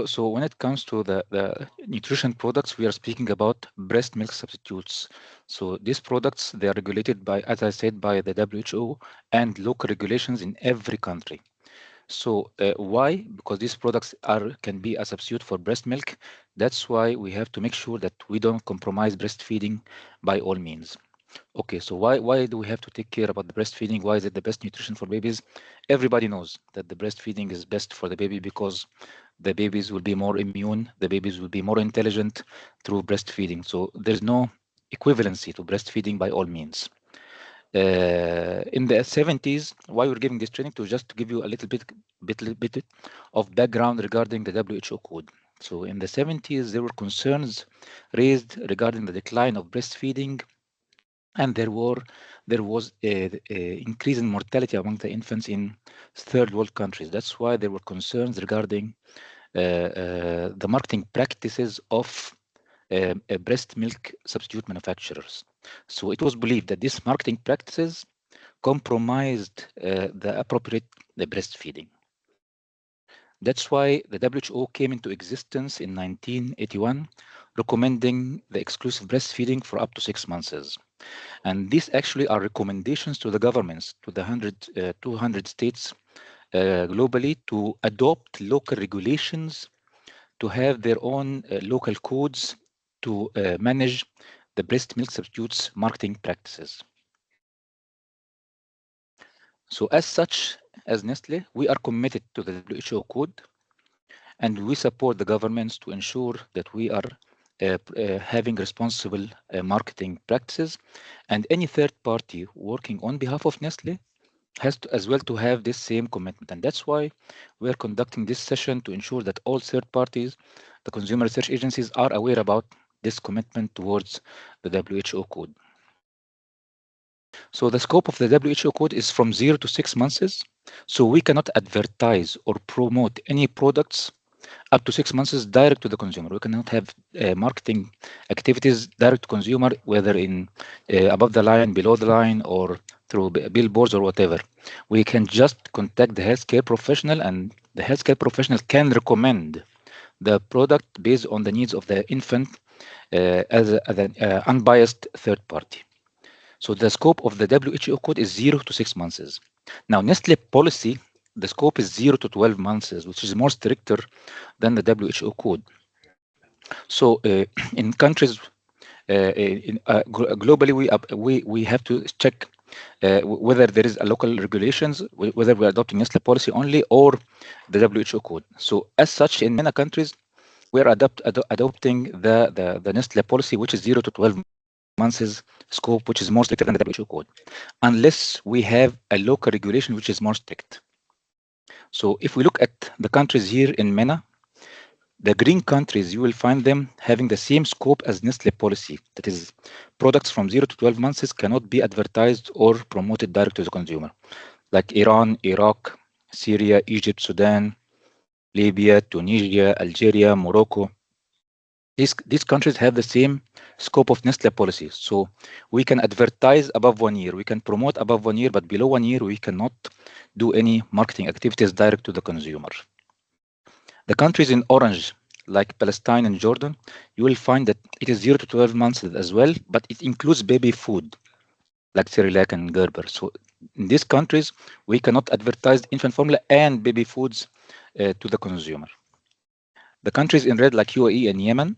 So when it comes to the nutrition products, we are speaking about breast milk substitutes. So these products, they are regulated by, as I said, by the WHO and local regulations in every country. So why? Because these products can be a substitute for breast milk. That's why we have to make sure that we don't compromise breastfeeding by all means. Okay, so why do we have to take care about the breastfeeding? Why is it the best nutrition for babies? Everybody knows that the breastfeeding is best for the baby because the babies will be more immune, the babies will be more intelligent through breastfeeding. So there's no equivalency to breastfeeding by all means. In the 70s, why we're giving this training to just to give you a little bit of background regarding the WHO code. So in the 70s, there were concerns raised regarding the decline of breastfeeding, and there was a increase in mortality among the infants in third world countries. That's why there were concerns regarding the marketing practices of breast milk substitute manufacturers. So it was believed that these marketing practices compromised the appropriate breastfeeding. That's why the WHO came into existence in 1981, recommending the exclusive breastfeeding for up to 6 months. And these actually are recommendations to the governments, to the 200 states globally, to adopt local regulations, to have their own local codes to manage the breast milk substitutes marketing practices. So as such, as Nestle, we are committed to the WHO code, and we support the governments to ensure that we are having responsible marketing practices, and any third party working on behalf of Nestle has to, as well, to have this same commitment. And that's why we are conducting this session to ensure that all third parties, the consumer research agencies, are aware about this commitment towards the WHO code. So the scope of the WHO code is from 0 to 6 months. So we cannot advertise or promote any products up to 6 months direct to the consumer. We cannot have marketing activities direct to consumer, whether in above the line, below the line, or through billboards or whatever. We can just contact the healthcare professional, and the healthcare professional can recommend the product based on the needs of the infant as an unbiased third party. So the scope of the WHO code is 0 to 6 months. Now, Nestle policy, the scope is 0 to 12 months, which is more stricter than the WHO code. So in countries, globally, we have to check whether there is a local regulations, whether we are adopting Nestle policy only or the WHO code. So as such, in many countries, we are adopting the Nestle policy, which is 0 to 12 months scope, which is more stricter than the WHO code, unless we have a local regulation which is more strict. So if we look at the countries here in MENA, the green countries, you will find them having the same scope as Nestle policy. That is, products from 0 to 12 months cannot be advertised or promoted direct to the consumer, like Iran, Iraq, Syria, Egypt, Sudan, Libya, Tunisia, Algeria, Morocco. These countries have the same scope of Nestle policy. So we can advertise above 1 year, we can promote above 1 year, but below 1 year, we cannot do any marketing activities direct to the consumer. The countries in orange, like Palestine and Jordan, you will find that it is 0 to 12 months as well, but it includes baby food, like Cerelac and Gerber. So in these countries, we cannot advertise infant formula and baby foods to the consumer. The countries in red, like UAE and Yemen,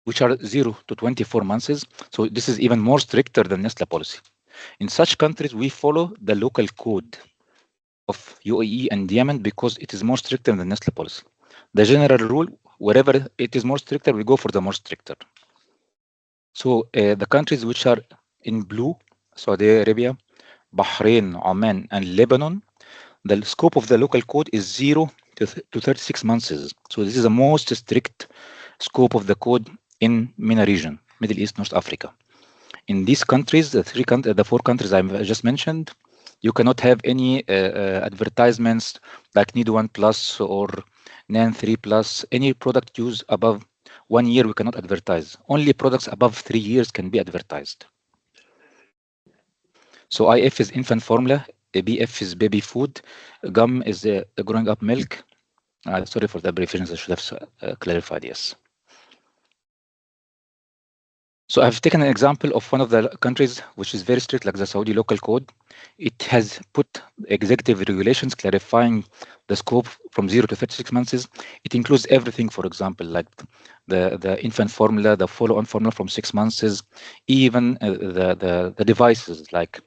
which are 0 to 24 months. So this is even more stricter than Nestle policy. In such countries, we follow the local code of UAE and Yemen because it is more stricter than Nestle policy. The general rule, wherever it is more stricter, we go for the more stricter. So the countries which are in blue, Saudi Arabia, Bahrain, Oman, and Lebanon, the scope of the local code is 0 to 36 months. So this is the most strict scope of the code in MENA region, Middle East, North Africa. In these countries, the 4 countries I just mentioned, you cannot have any advertisements like Need 1 Plus or NAN 3 Plus. Any product used above 1 year, we cannot advertise. Only products above 3 years can be advertised. So IF is infant formula, BF is baby food, GUM is growing up milk, Sorry for the abbreviations. I should have clarified. Yes. So I've taken an example of one of the countries which is very strict, like the Saudi local code. It has put executive regulations clarifying the scope from 0 to 36 months. It includes everything, for example, like the infant formula, the follow-on formula from 6 months, even the devices like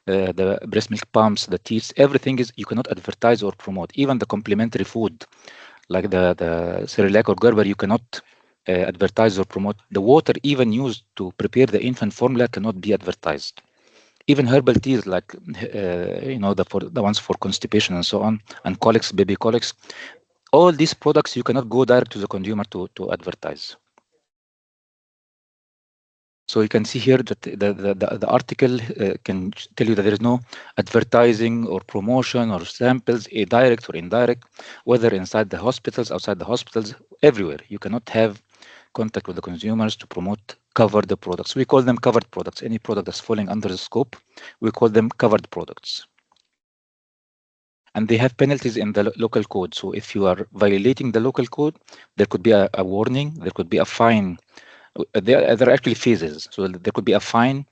the breast milk pumps, the teats, everything is you cannot advertise or promote. Even the complementary food, like the Cerelac or Gerber, you cannot advertise or promote. The water even used to prepare the infant formula cannot be advertised. Even herbal teas like the ones for constipation and so on, and colics, baby colics, all these products you cannot go direct to the consumer to advertise. So you can see here that the article can tell you that there is no advertising or promotion or samples, direct or indirect, whether inside the hospitals, outside the hospitals, everywhere. You cannot have contact with the consumers to promote covered products. We call them covered products. Any product that's falling under the scope, we call them covered products. And they have penalties in the local code. So if you are violating the local code, there could be a warning, there could be a fine. There are actually phases. So there could be a fine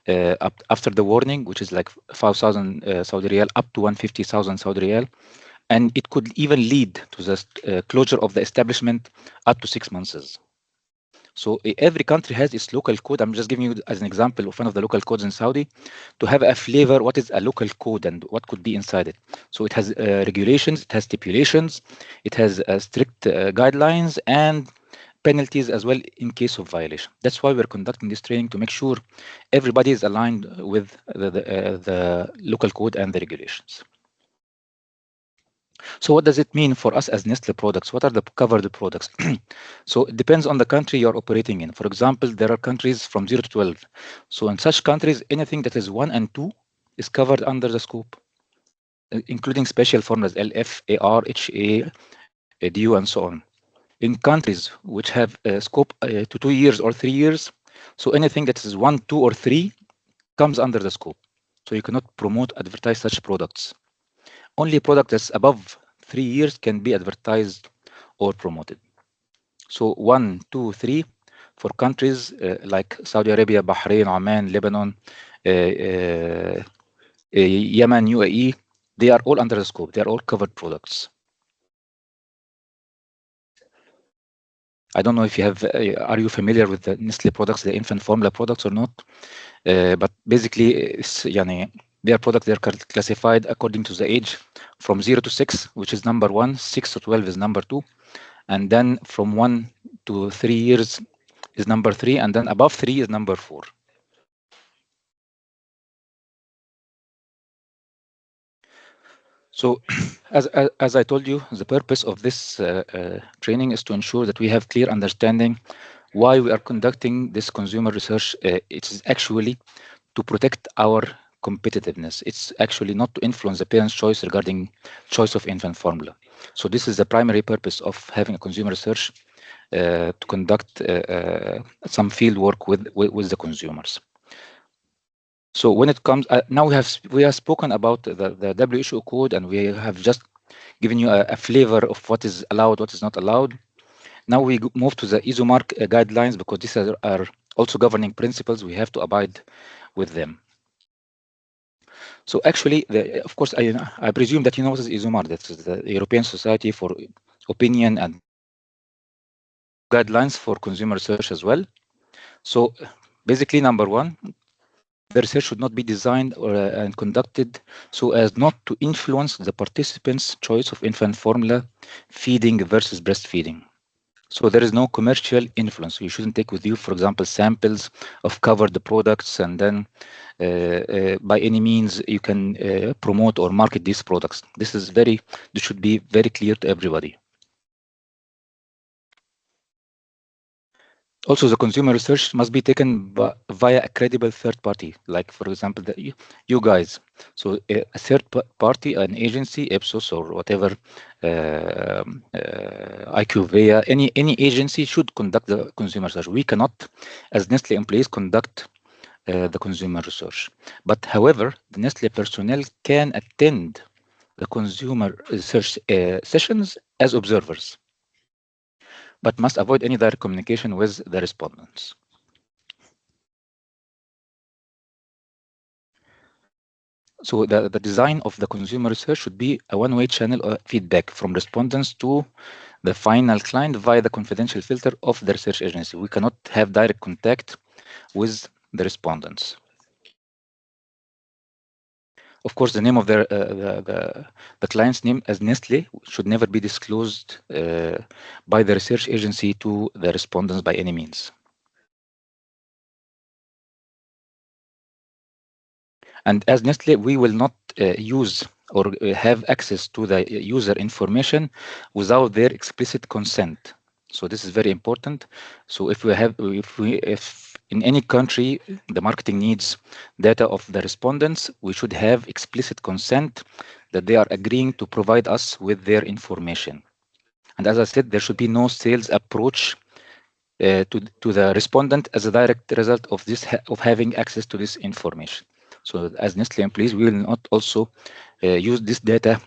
after the warning, which is like 5,000 Saudi Riyal up to 150,000 Saudi Riyal. And it could even lead to the closure of the establishment up to 6 months. So every country has its local code. I'm just giving you as an example of one of the local codes in Saudi to have a flavor what is a local code and what could be inside it. So it has regulations, it has stipulations, it has strict guidelines and penalties as well in case of violation. That's why we're conducting this training to make sure everybody is aligned with the local code and the regulations. So what does it mean for us as Nestle products? What are the covered products? So it depends on the country you're operating in. For example, there are countries from 0 to 12. So in such countries, anything that is 1 and 2 is covered under the scope, including special formulas LF, AR, HA, DU, and so on. In countries which have a scope to 2 years or 3 years, so anything that is 1, 2, or 3 comes under the scope. So you cannot promote, advertise such products. Only product that's above 3 years can be advertised or promoted. So 1, 2, 3 for countries like Saudi Arabia, Bahrain, Oman, Lebanon, Yemen, UAE, they are all under the scope. They are all covered products. I don't know if you have, are you familiar with the Nestle products, the infant formula products or not? But basically, they are products, they're classified according to the age from 0 to 6, which is number 1, 6 to 12 is number 2, and then from 1 to 3 years is number 3, and then above 3 is number 4. So as I told you, the purpose of this training is to ensure that we have clear understanding why we are conducting this consumer research. It is actually to protect our competitiveness. It's actually not to influence the parent's choice regarding choice of infant formula. So this is the primary purpose of having a consumer research to conduct some field work with the consumers. So when it comes now, we have spoken about the WHO code, and we have just given you a flavor of what is allowed, what is not allowed. Now we move to the ESOMARC guidelines, because these are also governing principles. We have to abide with them. So actually, of course, I presume that you know what is ESOMARC. That's the European Society for Opinion and Guidelines for Consumer Research as well. So basically, number 1, the research should not be designed and conducted so as not to influence the participants' choice of infant formula feeding versus breastfeeding. So there is no commercial influence. You shouldn't take with you, for example, samples of covered products, and then by any means you can promote or market these products. This should be very clear to everybody. Also, the consumer research must be taken via a credible third party, like, for example, you guys. So a third party, an agency, Ipsos or whatever, IQVIA, any agency should conduct the consumer research. We cannot, as Nestle employees, conduct the consumer research. But however, the Nestle personnel can attend the consumer research sessions as observers, but must avoid any direct communication with the respondents. So the design of the consumer research should be a one-way channel of feedback from respondents to the final client via the confidential filter of the research agency. We cannot have direct contact with the respondents. Of course, the name of the client's name as Nestle should never be disclosed by the research agency to the respondents by any means. And as Nestle, we will not use or have access to the user information without their explicit consent. So this is very important. So if in any country the marketing needs data of the respondents, we should have explicit consent that they are agreeing to provide us with their information. And as I said, there should be no sales approach to the respondent as a direct result of this of having access to this information. So as Nestle employees, we will not also use this data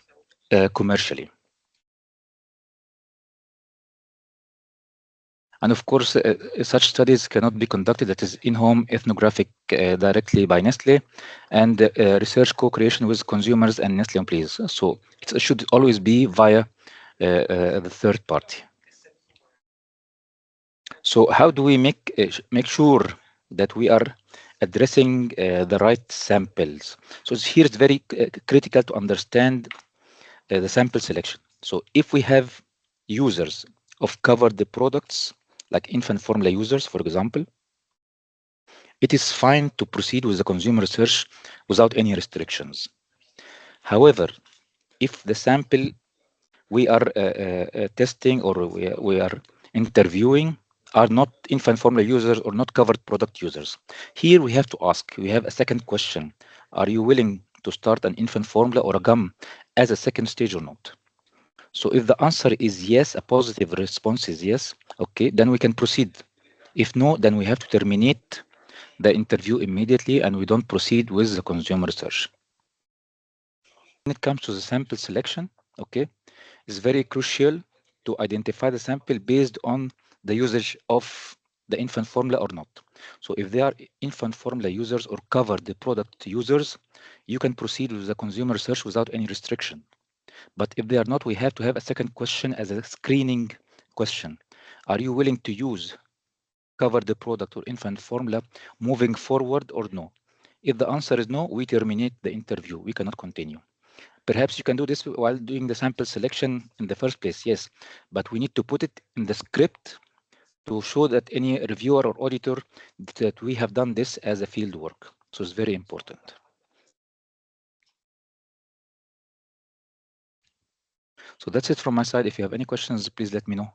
commercially. And of course, such studies cannot be conducted, that is in-home ethnographic directly by Nestle, and research co-creation with consumers and Nestle employees. So it should always be via the third party. So how do we make sure that we are addressing the right samples? So here it's very critical to understand the sample selection. So if we have users of covered products, like infant formula users, for example, it is fine to proceed with the consumer research without any restrictions. However, if the sample we are testing or we are interviewing are not infant formula users or not covered product users, here we have to ask, we have a second question: are you willing to start an infant formula or a gum as a second stage or not? So if the answer is yes, a positive response is yes, okay, then we can proceed. If no, then we have to terminate the interview immediately and we don't proceed with the consumer research. When it comes to the sample selection, okay, it's very crucial to identify the sample based on the usage of the infant formula or not. So if they are infant formula users or covered the product users, you can proceed with the consumer research without any restriction. But if they are not, we have to have a second question as a screening question. Are you willing to use cover the product or infant formula moving forward or no? If the answer is no, we terminate the interview. We cannot continue. Perhaps you can do this while doing the sample selection in the first place, yes, but we need to put it in the script to show that any reviewer or auditor that we have done this as a field work. So it's very important. So that's it from my side. If you have any questions, please let me know.